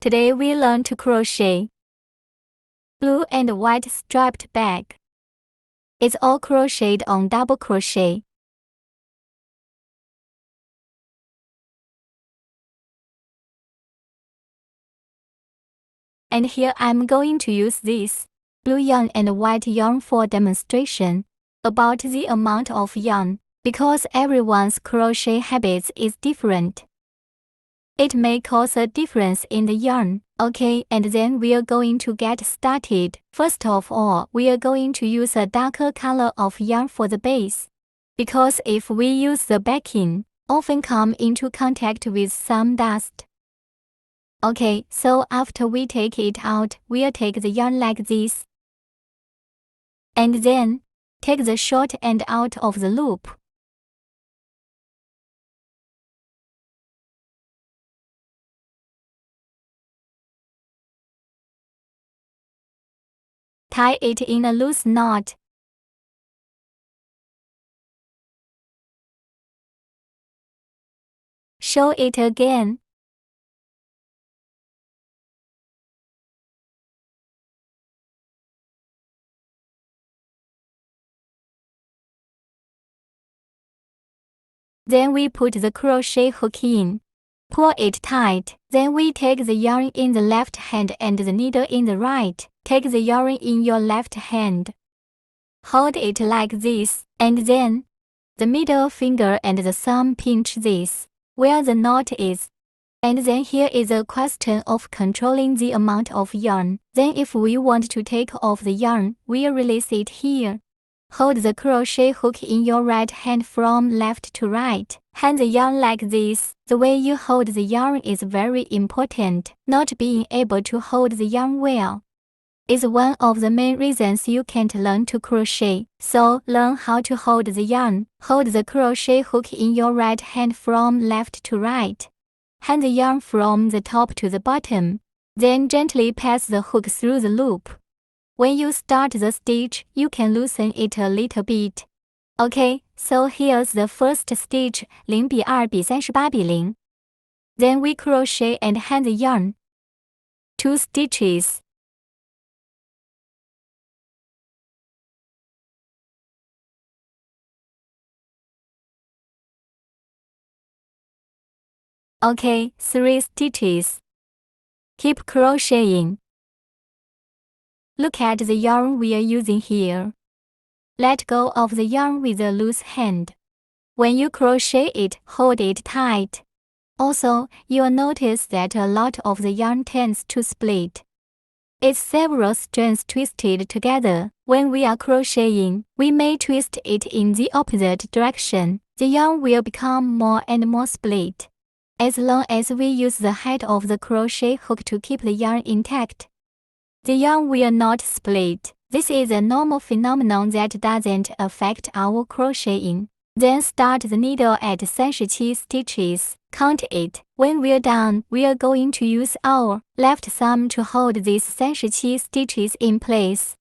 Today we learn to crochet. Blue and white striped bag. It's all crocheted on double crochet. And here I'm going to use this blue yarn and white yarn for demonstration about the amount of yarn, because everyone's crochet habits is different. It may cause a difference in the yarn. Okay, and then we're going to get started. First of all, we are going to use a darker color of yarn for the base, because if we use the backing, often come into contact with some dust. Okay, so after we take it out, we'll take the yarn like this, and then take the short end out of the loop. Tie it in a loose knot. Show it again. Then we put the crochet hook in. Pull it tight. Then we take the yarn in the left hand and the needle in the right. Take the yarn in your left hand. Hold it like this, and then the middle finger and the thumb pinch this, where the knot is. And then here is a question of controlling the amount of yarn. Then if we want to take off the yarn, we'll release it here. Hold the crochet hook in your right hand from left to right. Hand the yarn like this. The way you hold the yarn is very important. Not being able to hold the yarn well is one of the main reasons you can't learn to crochet. So learn how to hold the yarn. Hold the crochet hook in your right hand from left to right. Hand the yarn from the top to the bottom. Then gently pass the hook through the loop. When you start the stitch, you can loosen it a little bit. Okay, so here's the first stitch, 0:2:38:0. Then we crochet and hand the yarn. 2 stitches. Okay, 3 stitches. Keep crocheting. Look at the yarn we are using here. Let go of the yarn with a loose hand. When you crochet it, hold it tight. Also, you'll notice that a lot of the yarn tends to split. It's several strands twisted together. When we are crocheting, we may twist it in the opposite direction. The yarn will become more and more split. As long as we use the head of the crochet hook to keep the yarn intact, the yarn will not split. This is a normal phenomenon that doesn't affect our crocheting. Then start the needle at 37 stitches. Count it. When we're done, we're going to use our left thumb to hold these 37 stitches in place.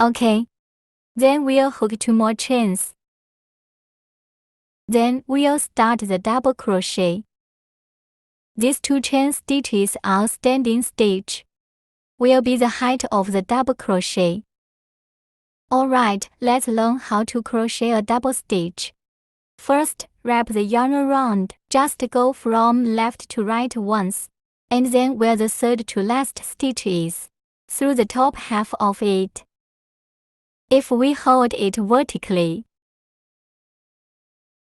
Okay. Then we'll hook 2 more chains. Then we'll start the double crochet. These 2 chain stitches on standing stitch will be the height of the double crochet. Alright, let's learn how to crochet a double stitch. First, wrap the yarn around, just go from left to right once, and then where the third to last stitch is, through the top half of it. If we hold it vertically,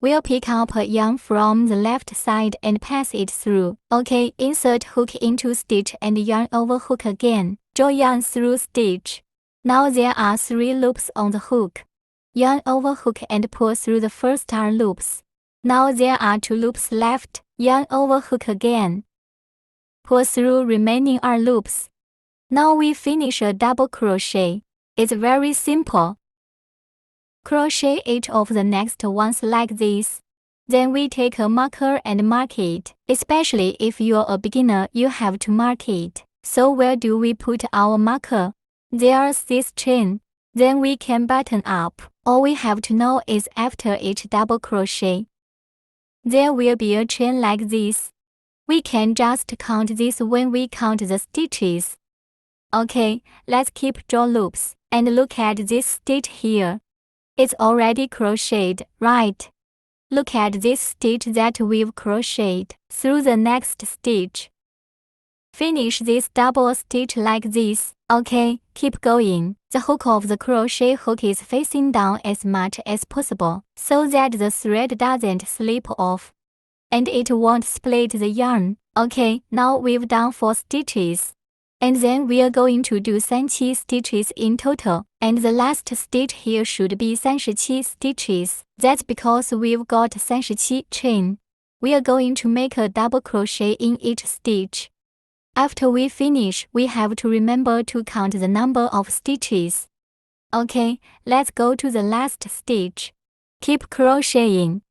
we'll pick up a yarn from the left side and pass it through. OK, insert hook into stitch and yarn over hook again. Draw yarn through stitch. Now there are 3 loops on the hook. Yarn over hook and pull through the first R loops. Now there are 2 loops left. Yarn over hook again. Pull through remaining R loops. Now we finish a double crochet. It's very simple. Crochet each of the next ones like this. Then we take a marker and mark it. Especially if you're a beginner, you have to mark it. So where do we put our marker? There's this chain. Then we can button up. All we have to know is after each double crochet, there will be a chain like this. We can just count this when we count the stitches. OK, let's keep draw loops and look at this stitch here. It's already crocheted, right? Look at this stitch that we've crocheted through the next stitch. Finish this double stitch like this. OK, keep going. The hook of the crochet hook is facing down as much as possible so that the thread doesn't slip off and it won't split the yarn. OK, now we've done 4 stitches. And then we're going to do 37 stitches in total. And the last stitch here should be 37 stitches. That's because we've got 37 chain. We are going to make a double crochet in each stitch. After we finish, we have to remember to count the number of stitches. OK, let's go to the last stitch. Keep crocheting.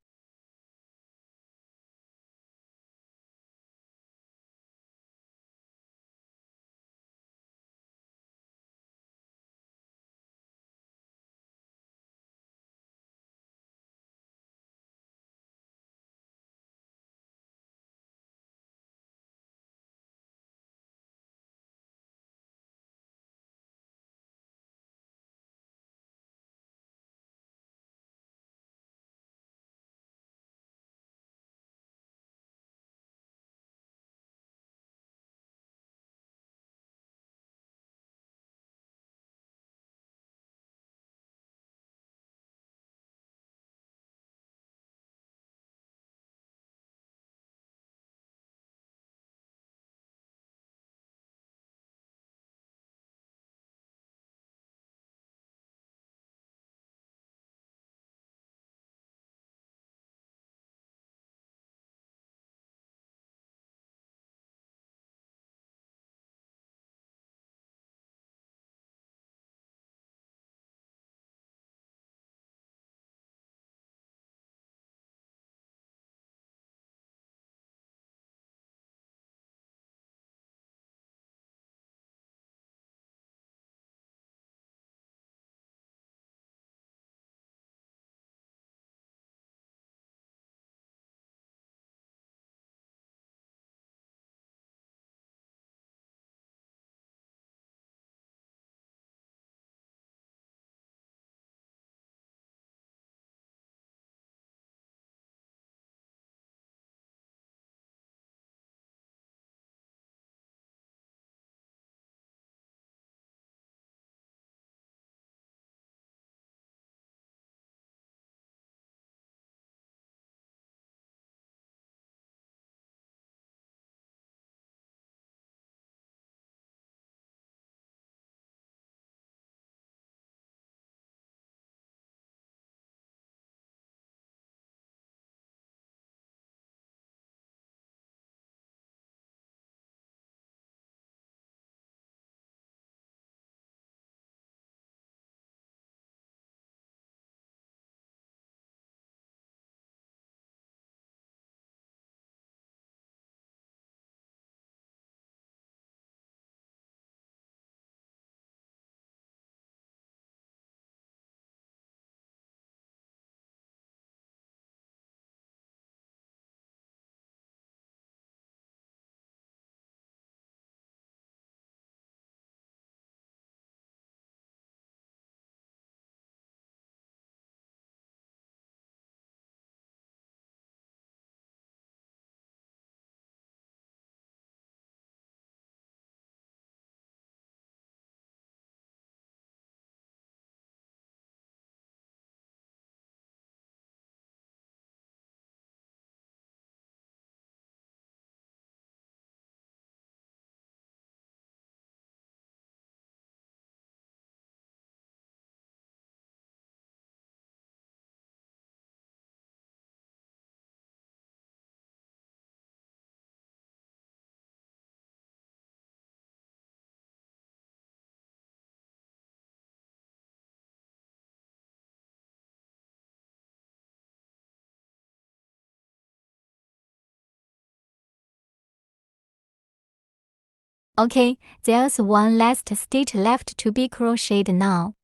Okay, there's one last stitch left to be crocheted now.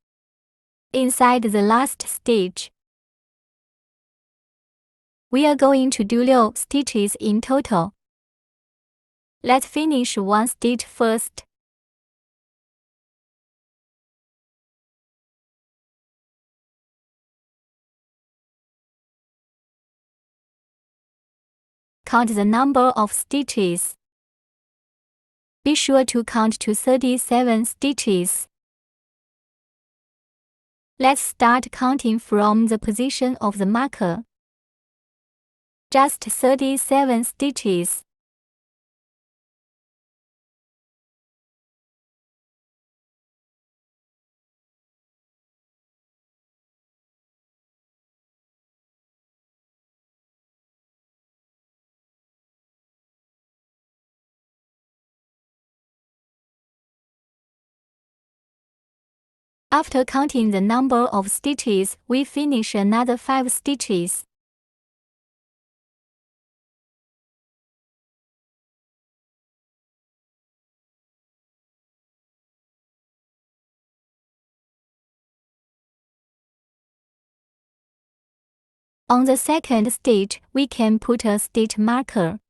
Inside the last stitch, we are going to do 6 stitches in total. Let's finish one stitch first. Count the number of stitches. Be sure to count to 37 stitches. Let's start counting from the position of the marker. Just 37 stitches. After counting the number of stitches, we finish another 5 stitches. On the second stitch, we can put a stitch marker.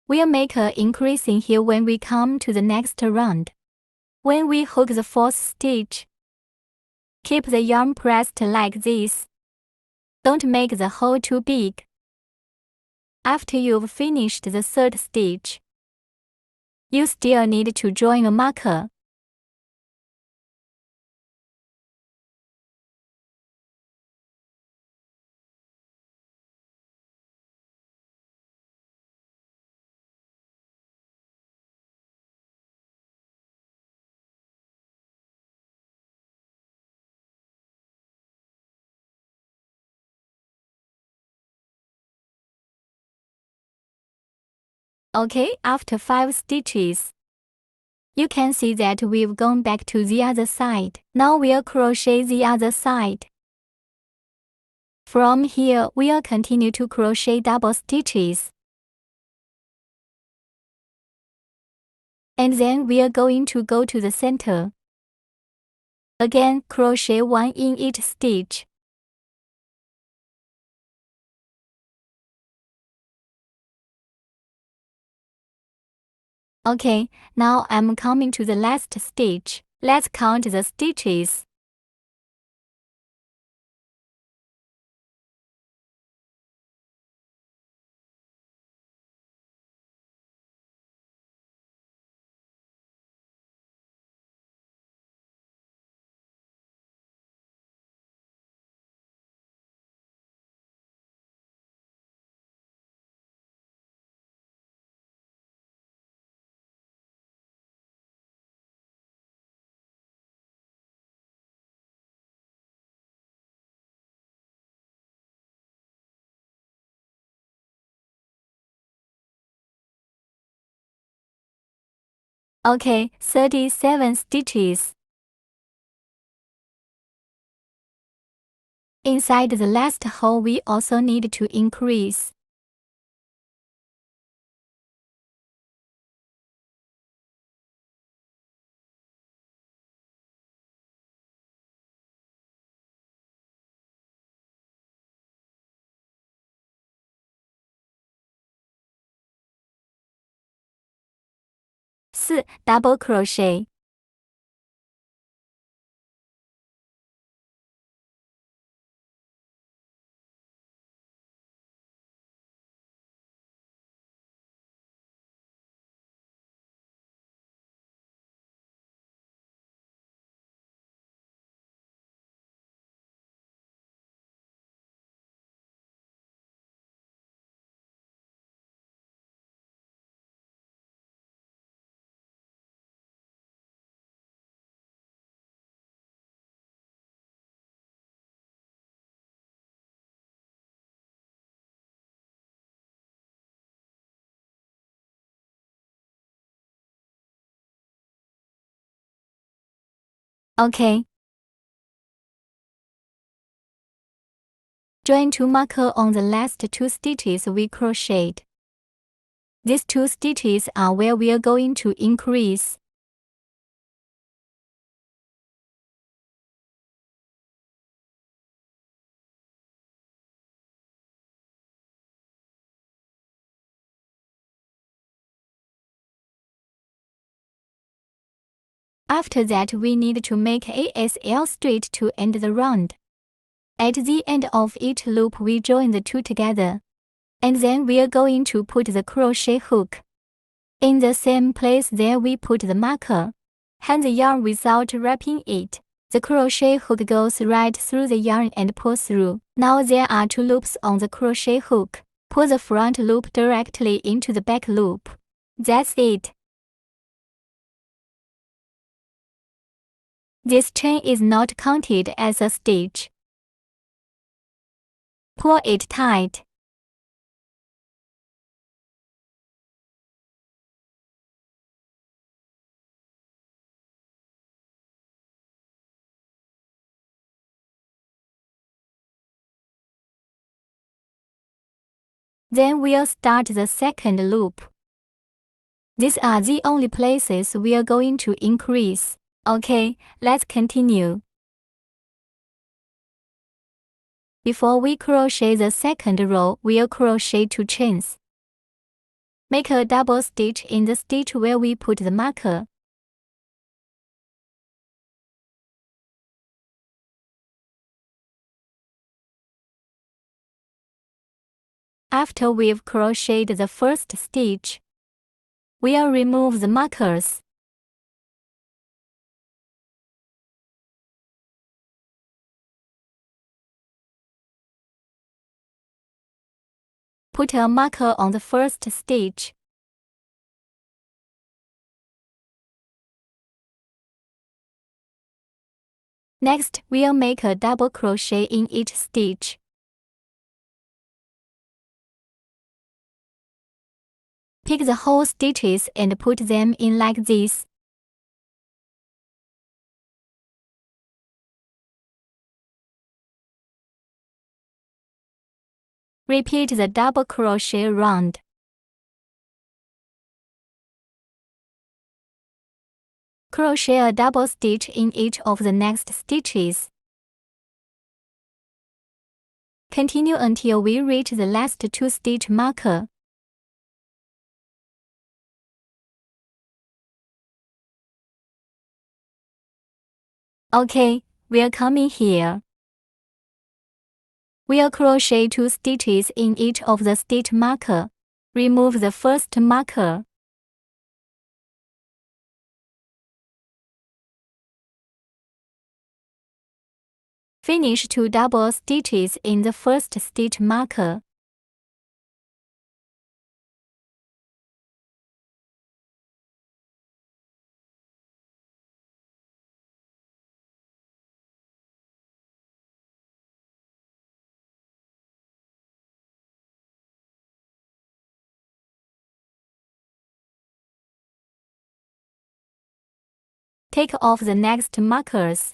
We'll make an increasing here when we come to the next round. When we hook the 4th stitch, keep the yarn pressed like this. Don't make the hole too big. After you've finished the 3rd stitch, you still need to join a marker. Okay, after 5 stitches, you can see that we've gone back to the other side. Now we'll crochet the other side. From here, we'll continue to crochet double stitches. And then we're going to go to the center. Again, crochet 1 in each stitch. Okay, now I'm coming to the last stitch. Let's count the stitches. Okay, 37 stitches. Inside the last hole, we also need to increase. Double crochet. Okay. Join 2 marker on the last 2 stitches we crocheted. These 2 stitches are where we are going to increase. After that, we need to make a SL straight to end the round. At the end of each loop, we join the 2 together, and then we are going to put the crochet hook. In the same place there we put the marker. Hang the yarn without wrapping it. The crochet hook goes right through the yarn and pull through. Now there are 2 loops on the crochet hook. Pull the front loop directly into the back loop. That's it. This chain is not counted as a stitch. Pull it tight. Then we'll start the second loop. These are the only places we are going to increase. Okay, let's continue. Before we crochet the second row, we'll crochet 2 chains. Make a double stitch in the stitch where we put the marker. After we've crocheted the first stitch, we'll remove the markers. Put a marker on the first stitch. Next, we'll make a double crochet in each stitch. Pick the whole stitches and put them in like this. Repeat the double crochet round. Crochet a double stitch in each of the next stitches. Continue until we reach the last 2 stitch marker. Okay, we're coming here. We'll crochet 2 stitches in each of the stitch marker. Remove the first marker. Finish 2 double stitches in the first stitch marker. Take off the next markers.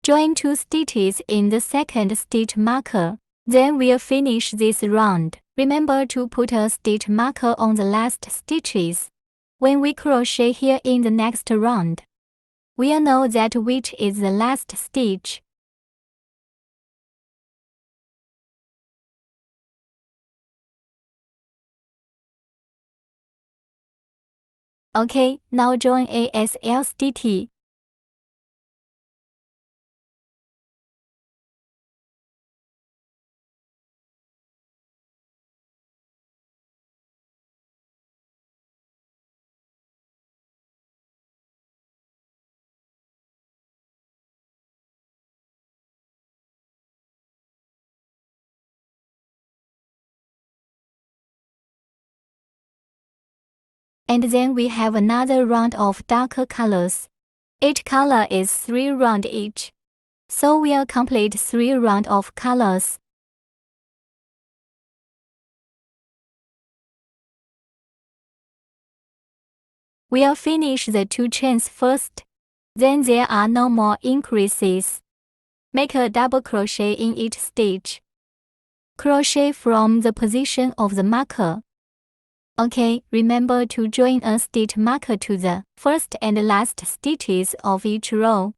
Join 2 stitches in the second stitch marker. Then we'll finish this round. Remember to put a stitch marker on the last stitches. When we crochet here in the next round, we'll know that which is the last stitch. Okay, now join ASLSTT. And then we have another round of darker colors. Each color is 3 rounds each. So we'll complete 3 rounds of colors. We'll finish the 2 chains first. Then there are no more increases. Make a double crochet in each stitch. Crochet from the position of the marker. OK, remember to join a stitch marker to the first and last stitches of each row.